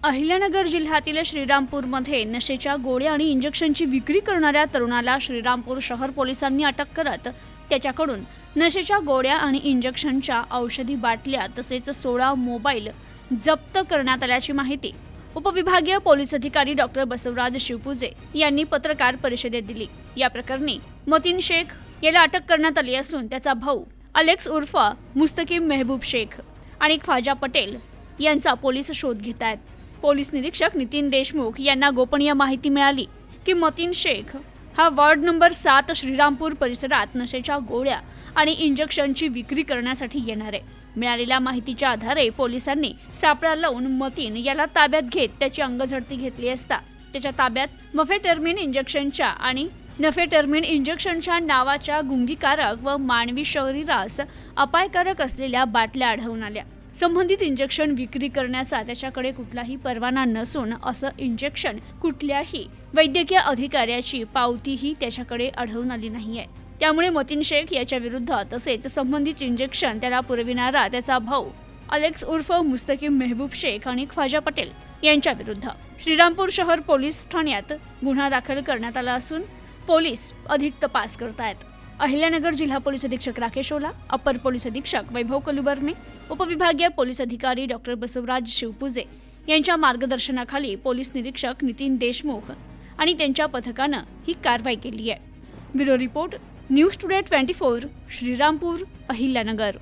अहिल्यानगर जिल्ह्यातील श्रीरामपूरमध्ये नशेच्या गोळ्या आणि इंजेक्शनची विक्री करणाऱ्या तरुणाला श्रीरामपूर शहर पोलिसांनी अटक करत त्याच्याकडून नशेच्या गोळ्या आणि इंजेक्शनच्या औषधी बाटल्या तसेच 16 मोबाईल जप्त करण्यात आल्याची माहिती उपविभागीय पोलीस अधिकारी डॉक्टर बसवराज शिवपुजे यांनी पत्रकार परिषदेत दिली। या प्रकरणी मतीन शेख याला अटक करण्यात आली असून त्याचा भाऊ अलेक्स उर्फ मुस्तकीम मेहबूब शेख आणि ख्वाजा पटेल यांचा पोलीस शोध घेत आहेत। पोलीस निरीक्षक नितीन देशमुख यांना गोपनीय माहिती मिळाली की मतीन शेख हा वार्ड नंबर 7 श्रीरामपूर परिसरात नशेच्या गोळ्या आणि इंजेक्शनची विक्री करण्यासाठी येणार आहे। मिळालेल्या माहितीच्या आधारे पोलिसांनी सापळा लावून मतीन याला ताब्यात घेत त्याची अंगझडती घेतली असता त्याच्या ताब्यात मफेटर्मिन इंजेक्शनच्या आणि नफेटर्मिन इंजेक्शनच्या नावाच्या गुंगीकारक व मानवी शरीरास अपायकारक असलेल्या बाटल्या आढळून आल्या। संबंधित इंजेक्शन विक्री करण्याचा त्याच्याकडे कुठलाही परवाना नसून असं इंजेक्शन कुठल्याही वैद्यकीय अधिकाऱ्याची पावतीही त्याच्याकडे आढळून आली नाहीये। त्यामुळे मतीन शेख याच्या विरुद्ध तसेच संबंधित इंजेक्शन त्याला पुरविणारा त्याचा भाऊ अलेक्स उर्फ मुस्तकीम मेहबूब शेख आणि ख्वाजा पटेल यांच्या विरुद्ध श्रीरामपूर शहर पोलीस ठाण्यात गुन्हा दाखल करण्यात आला असून पोलीस अधिक तपास करतायत। अहिल्यानगर जिल्हा पोलीस अधीक्षक राकेश ओला, अपर पोलीस अधीक्षक वैभव कलुबर्मे, उपविभागीय पोलीस अधिकारी डॉक्टर बसवराज शिवपुजे यांच्या मार्गदर्शनाखाली पोलीस निरीक्षक नितीन देशमुख आणि त्यांच्या पथकानं ही कारवाई केली आहे। Bureau report, news today 24, Shrirampur, Ahilyanagar.